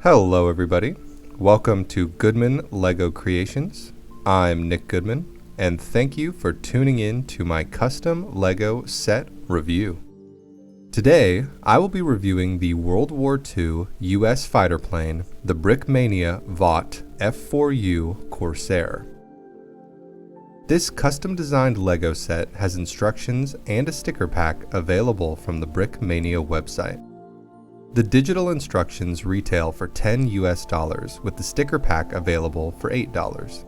Hello everybody, welcome to Goodman LEGO Creations. I'm Nick Goodman, and thank you for tuning in to my custom LEGO set review. Today, I will be reviewing the World War II US fighter plane, the Brickmania Vought F4U-Corsair. This custom-designed LEGO set has instructions and a sticker pack available from the Brickmania website. The digital instructions retail for $10 US, with the sticker pack available for $8.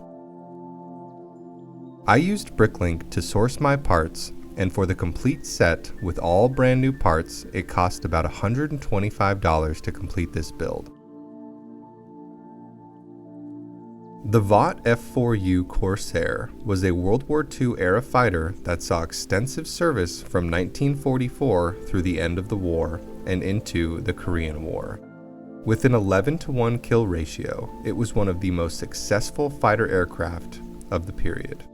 I used Bricklink to source my parts, and for the complete set with all brand new parts, it cost about $125 to complete this build. The Vought F4U-Corsair was a World War II era fighter that saw extensive service from 1944 through the end of the war and into the Korean War. With an 11-to-1 kill ratio, it was one of the most successful fighter aircraft of the period.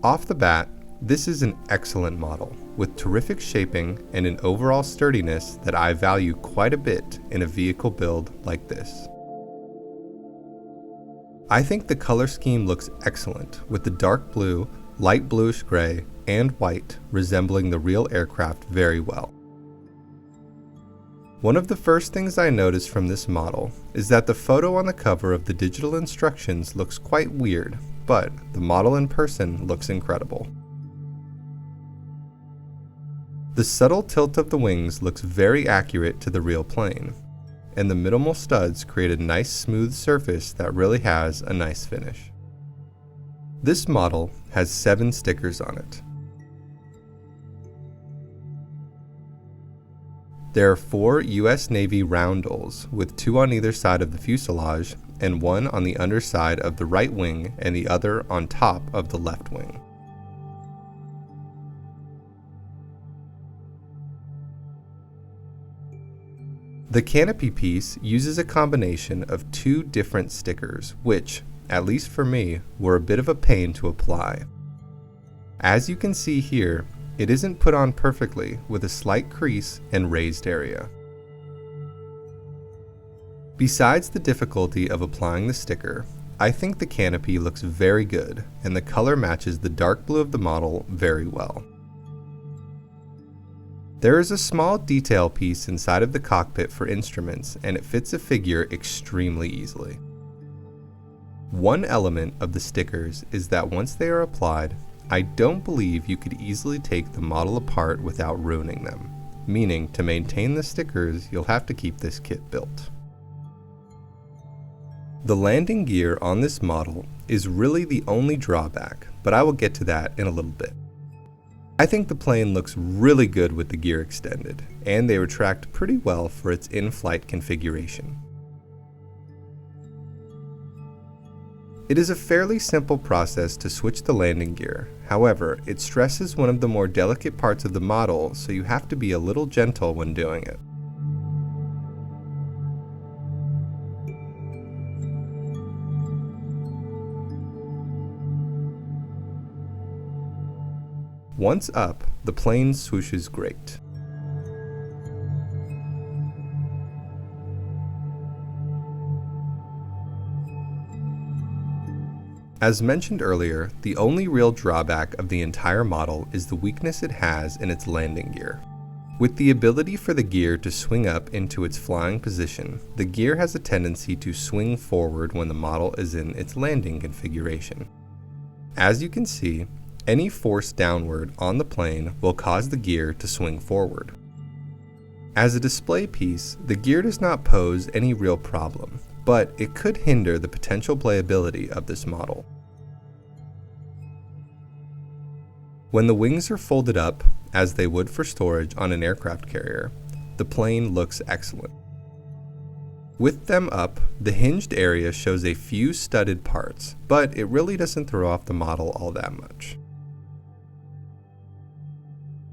Off the bat, this is an excellent model, with terrific shaping and an overall sturdiness that I value quite a bit in a vehicle build like this. I think the color scheme looks excellent, with the dark blue, light bluish gray, and white resembling the real aircraft very well. One of the first things I noticed from this model is that the photo on the cover of the digital instructions looks quite weird, but the model in person looks incredible. The subtle tilt of the wings looks very accurate to the real plane, and the minimal studs create a nice smooth surface that really has a nice finish. This model has 7 stickers on it. There are 4 US Navy roundels, with 2 on either side of the fuselage and 1 on the underside of the right wing and the other on top of the left wing. The canopy piece uses a combination of 2 different stickers, which, at least for me, were a bit of a pain to apply. As you can see here, it isn't put on perfectly, with a slight crease and raised area. Besides the difficulty of applying the sticker, I think the canopy looks very good, and the color matches the dark blue of the model very well. There is a small detail piece inside of the cockpit for instruments, and it fits a figure extremely easily. One element of the stickers is that once they are applied, I don't believe you could easily take the model apart without ruining them, meaning to maintain the stickers, you'll have to keep this kit built. The landing gear on this model is really the only drawback, but I will get to that in a little bit. I think the plane looks really good with the gear extended, and they retract pretty well for its in-flight configuration. It is a fairly simple process to switch the landing gear. However, it stresses one of the more delicate parts of the model, so you have to be a little gentle when doing it. Once up, the plane swooshes great. As mentioned earlier, the only real drawback of the entire model is the weakness it has in its landing gear. With the ability for the gear to swing up into its flying position, the gear has a tendency to swing forward when the model is in its landing configuration. As you can see, any force downward on the plane will cause the gear to swing forward. As a display piece, the gear does not pose any real problem, but it could hinder the potential playability of this model. When the wings are folded up, as they would for storage on an aircraft carrier, the plane looks excellent. With them up, the hinged area shows a few studded parts, but it really doesn't throw off the model all that much.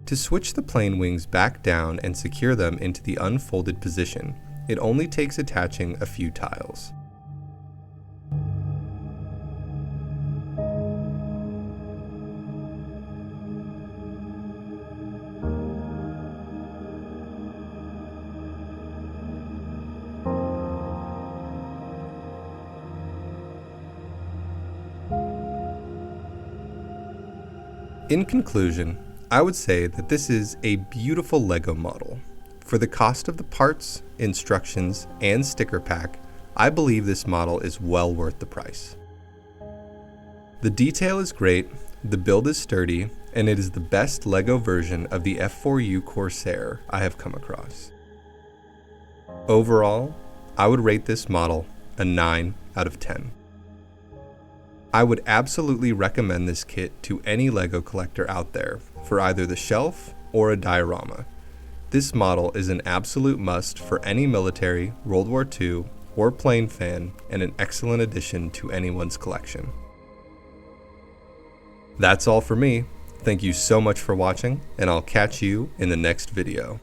To switch the plane wings back down and secure them into the unfolded position, it only takes attaching a few tiles. In conclusion, I would say that this is a beautiful LEGO model. For the cost of the parts, instructions, and sticker pack, I believe this model is well worth the price. The detail is great, the build is sturdy, and it is the best LEGO version of the F4U-Corsair I have come across. Overall, I would rate this model a 9 out of 10. I would absolutely recommend this kit to any LEGO collector out there for either the shelf or a diorama. This model is an absolute must for any military, World War II, or plane fan, and an excellent addition to anyone's collection. That's all for me. Thank you so much for watching, and I'll catch you in the next video.